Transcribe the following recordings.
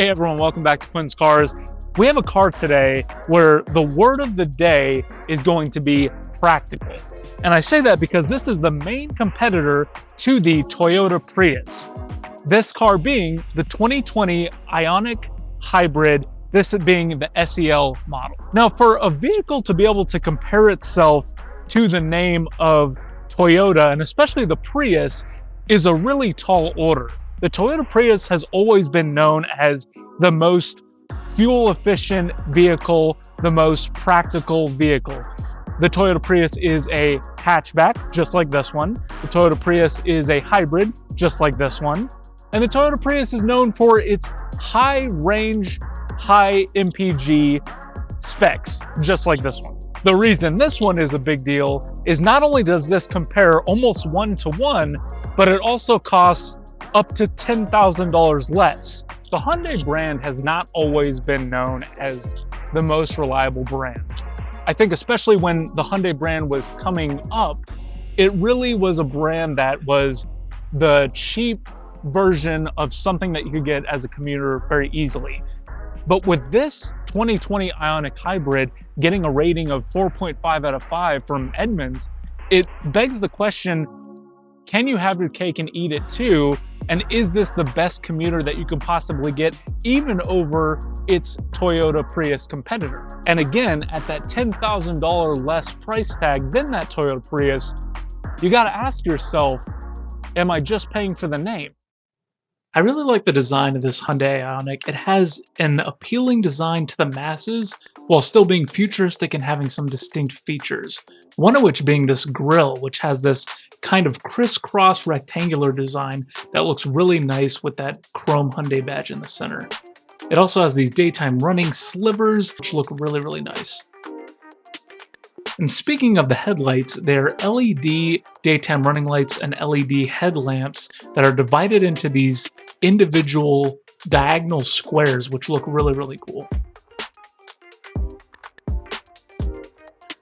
Hey everyone, welcome back to Quinn's Cars. We have a car today where the word of the day is going to be practical. And I say that because this is the main competitor to the Toyota Prius. This car being the 2020 Ioniq Hybrid, this being the SEL model. Now, for a vehicle to be able to compare itself to the name of Toyota, and especially the Prius, is a really tall order. The Toyota Prius has always been known as the most fuel-efficient vehicle, the most practical vehicle. The Toyota Prius is a hatchback, just like this one. The Toyota Prius is a hybrid, just like this one. And the Toyota Prius is known for its high range, high MPG specs, just like this one. The reason this one is a big deal is not only does this compare almost one-to-one, but it also costs up to $10,000 less. The Hyundai brand has not always been known as the most reliable brand. I think especially when the Hyundai brand was coming up, it really was a brand that was the cheap version of something that you could get as a commuter very easily. But with this 2020 Ioniq Hybrid getting a rating of 4.5 out of 5 from Edmunds, it begs the question, can you have your cake and eat it too? And is this the best commuter that you can possibly get, even over its Toyota Prius competitor? And again, at that $10,000 less price tag than that Toyota Prius, you gotta ask yourself, am I just paying for the name? I really like the design of this Hyundai Ioniq. It has an appealing design to the masses while still being futuristic and having some distinct features. One of which being this grille, which has this kind of crisscross rectangular design that looks really nice with that chrome Hyundai badge in the center. It also has these daytime running slivers, which look really, really nice. And speaking of the headlights, they're LED daytime running lights and LED headlamps that are divided into these individual diagonal squares, which look really, really cool.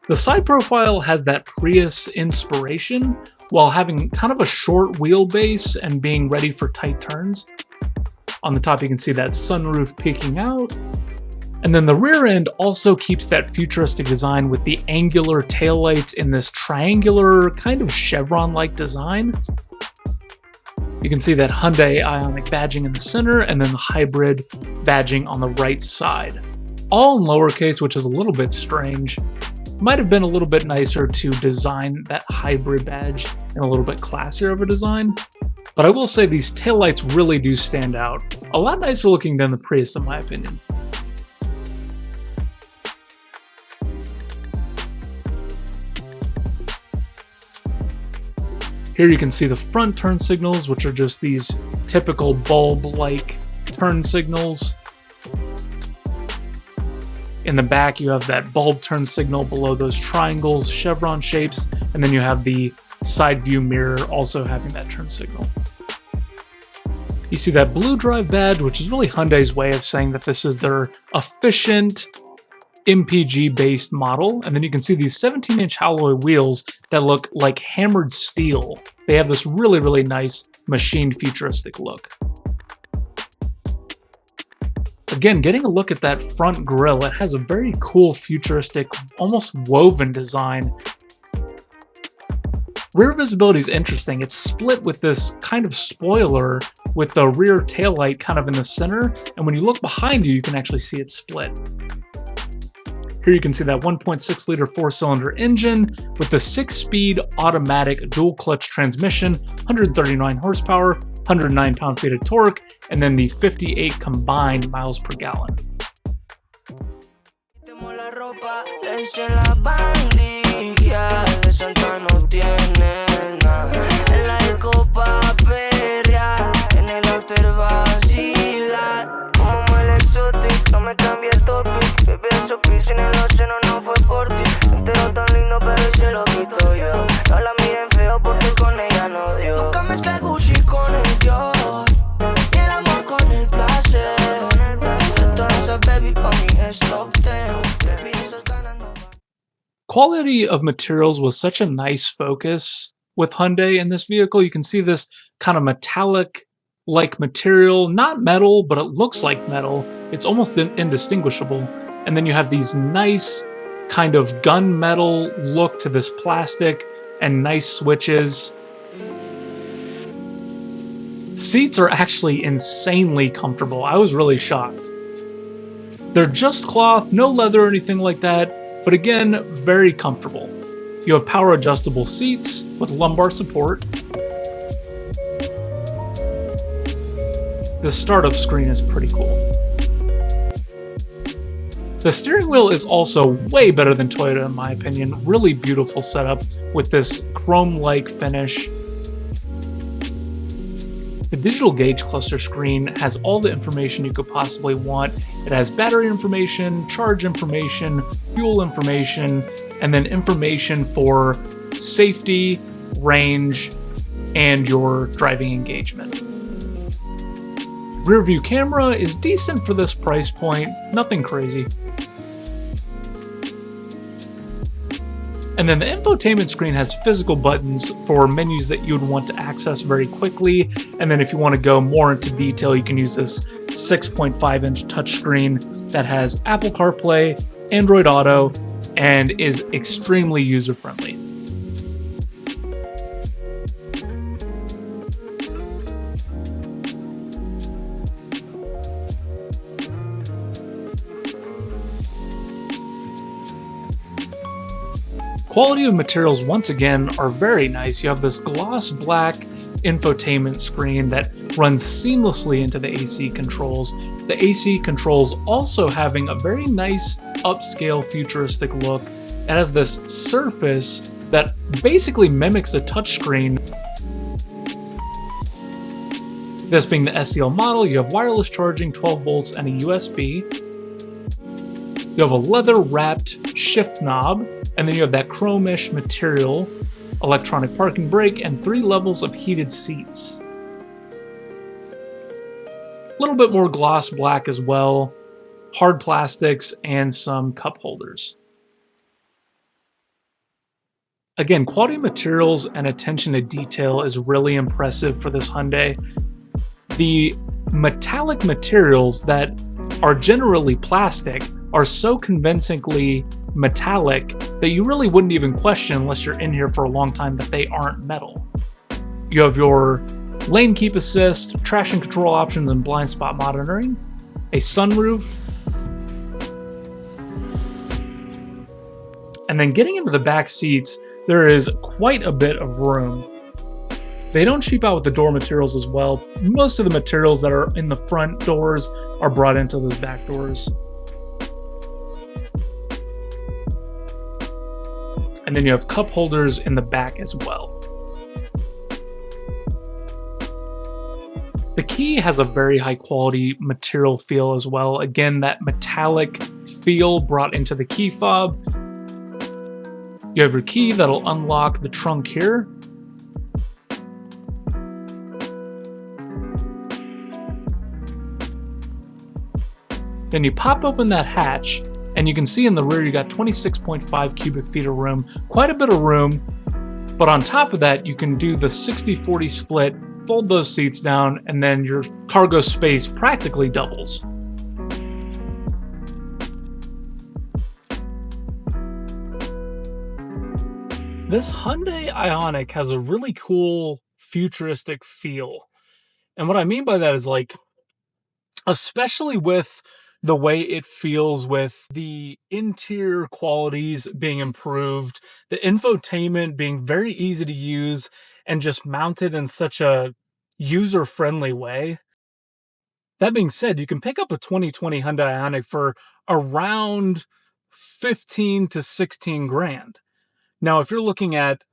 The side profile has that Prius inspiration while having kind of a short wheelbase and being ready for tight turns. On the top you can see that sunroof peeking out. And then the rear end also keeps that futuristic design with the angular taillights in this triangular kind of chevron-like design. You can see that Hyundai Ioniq badging in the center and then the hybrid badging on the right side. All in lowercase, which is a little bit strange. Might have been a little bit nicer to design that hybrid badge in a little bit classier of a design. But I will say these taillights really do stand out. A lot nicer looking than the Prius in my opinion. Here you can see the front turn signals, which are just these typical bulb-like turn signals. In the back, you have that bulb turn signal below those triangles, chevron shapes, and then you have the side view mirror also having that turn signal. You see that blue drive badge, which is really Hyundai's way of saying that this is their efficient MPG-based model. And then you can see these 17-inch alloy wheels that look like hammered steel. They have this really, really nice machined futuristic look. Again, getting a look at that front grille, it has a very cool futuristic, almost woven design. Rear visibility is interesting. It's split with this kind of spoiler with the rear taillight kind of in the center, and when you look behind you, you can actually see it split. Here you can see that 1.6 liter 4-cylinder engine with the 6-speed automatic dual clutch transmission, 139 horsepower, 109 pound-feet of torque, and then the 58 combined miles per gallon. Quality of materials was such a nice focus with Hyundai in this vehicle. You can see this kind of metallic like material, not metal, but it looks like metal. It's almost indistinguishable. And then you have these nice kind of gunmetal look to this plastic and nice switches. Seats are actually insanely comfortable. I was really shocked. They're just cloth, no leather or anything like that, but again, very comfortable. You have power adjustable seats with lumbar support. The startup screen is pretty cool. The steering wheel is also way better than Toyota in my opinion. Really beautiful setup with this chrome-like finish. The digital gauge cluster screen has all the information you could possibly want. It has battery information, charge information, fuel information, and then information for safety, range, and your driving engagement. Rear view camera is decent for this price point, nothing crazy. And then the infotainment screen has physical buttons for menus that you would want to access very quickly. And then if you want to go more into detail, you can use this 6.5-inch touchscreen that has Apple CarPlay, Android Auto, and is extremely user-friendly. Quality of materials, once again, are very nice. You have this gloss black infotainment screen that runs seamlessly into the AC controls. The AC controls also having a very nice upscale futuristic look. It has this surface that basically mimics a touchscreen. This being the SEL model, you have wireless charging, 12 volts, and a USB. You have a leather-wrapped shift knob, and then you have that chrome-ish material, electronic parking brake, and 3 levels of heated seats. A little bit more gloss black as well, hard plastics, and some cup holders. Again, quality materials and attention to detail is really impressive for this Hyundai. The metallic materials that are generally plastic are so convincingly metallic that you really wouldn't even question unless you're in here for a long time that they aren't metal. You have your lane keep assist, traction control options, and blind spot monitoring, a sunroof, and then getting into the back seats, there is quite a bit of room. They don't cheap out with the door materials as well. Most of the materials that are in the front doors are brought into those back doors. And then you have cup holders in the back as well. The key has a very high quality material feel as well. Again, that metallic feel brought into the key fob. You have your key that'll unlock the trunk here. Then you pop open that hatch, and you can see in the rear you got 26.5 cubic feet of room, quite a bit of room, but on top of that you can do the 60-40 split, fold those seats down, and then your cargo space practically doubles. This Hyundai Ioniq has a really cool futuristic feel. And what I mean by that is, like, especially with the way it feels with the interior qualities being improved, the infotainment being very easy to use and just mounted in such a user-friendly way. That being said, you can pick up a 2020 Hyundai Ioniq for around 15 to 16 grand. Now, if you're looking at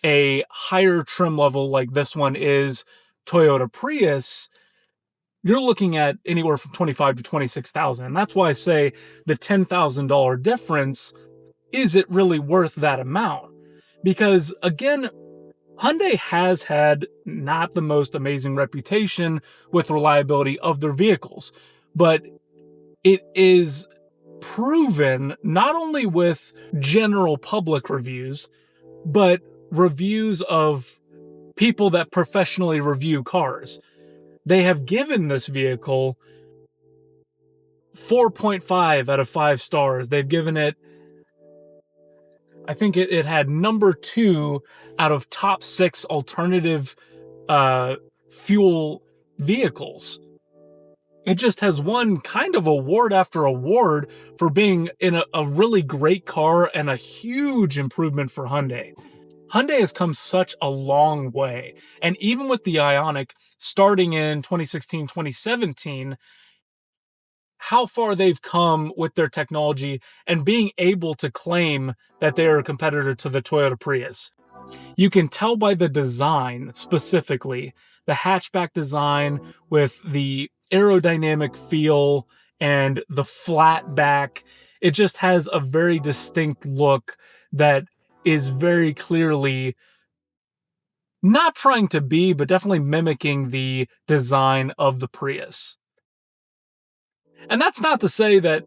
a higher trim level like this one is Toyota Prius, you're looking at anywhere from 25 to 26,000. And that's why I say the $10,000 difference, is it really worth that amount? Because again, Hyundai has had not the most amazing reputation with reliability of their vehicles, but it is proven not only with general public reviews, but reviews of people that professionally review cars, They have given this vehicle 4.5 out of 5 stars. They've given it, I think it had number 2 out of top 6 alternative fuel vehicles. It just has won kind of award after award for being in a really great car and a huge improvement for Hyundai. Hyundai has come such a long way. And even with the Ioniq starting in 2016, 2017, how far they've come with their technology and being able to claim that they are a competitor to the Toyota Prius. You can tell by the design, specifically the hatchback design with the aerodynamic feel and the flat back. It just has a very distinct look that is very clearly not trying to be, but definitely mimicking the design of the Prius. And that's not to say that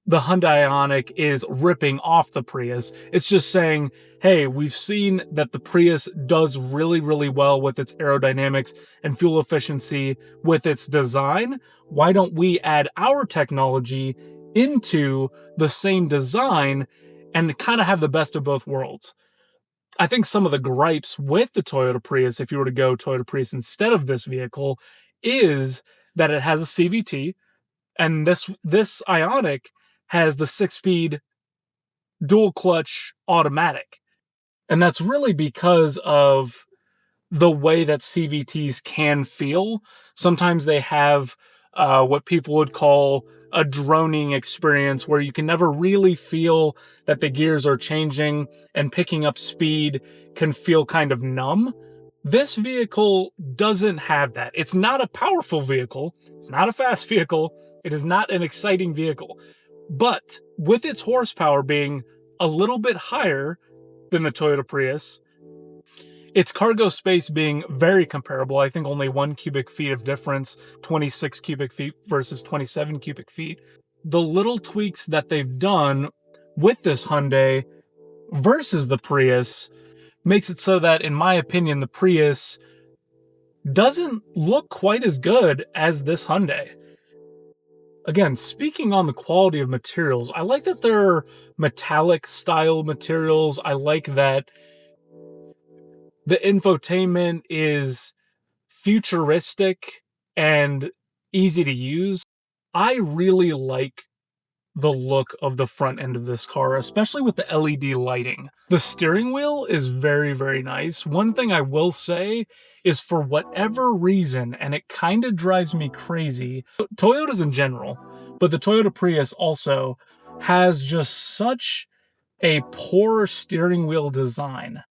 the Hyundai Ioniq is ripping off the Prius. It's just saying, hey, we've seen that the Prius does really, really well with its aerodynamics and fuel efficiency with its design. Why don't we add our technology into the same design and kind of have the best of both worlds? I think some of the gripes with the Toyota Prius, if you were to go Toyota Prius instead of this vehicle, is that it has a CVT, and this Ioniq has the 6-speed dual clutch automatic. And that's really because of the way that CVTs can feel. Sometimes they have what people would call a droning experience where you can never really feel that the gears are changing, and picking up speed can feel kind of numb. This vehicle doesn't have that. It's not a powerful vehicle. It's not a fast vehicle. It is not an exciting vehicle. But with its horsepower being a little bit higher than the Toyota Prius, its cargo space being very comparable, I think only 1 cubic feet of difference, 26 cubic feet versus 27 cubic feet. The little tweaks that they've done with this Hyundai versus the Prius makes it so that, in my opinion, the Prius doesn't look quite as good as this Hyundai. Again, speaking on the quality of materials, I like that they're metallic style materials. I like that the infotainment is futuristic and easy to use. I really like the look of the front end of this car, especially with the LED lighting. The steering wheel is very, very nice. One thing I will say is, for whatever reason, and it kind of drives me crazy, Toyotas in general, but the Toyota Prius also has just such a poor steering wheel design.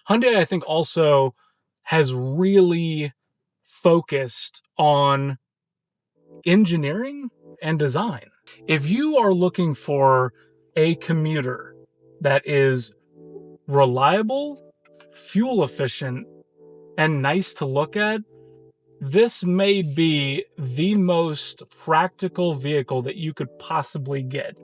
Hyundai, I think, also has really focused on engineering and design. If you are looking for a commuter that is reliable, fuel efficient, and nice to look at, this may be the most practical vehicle that you could possibly get.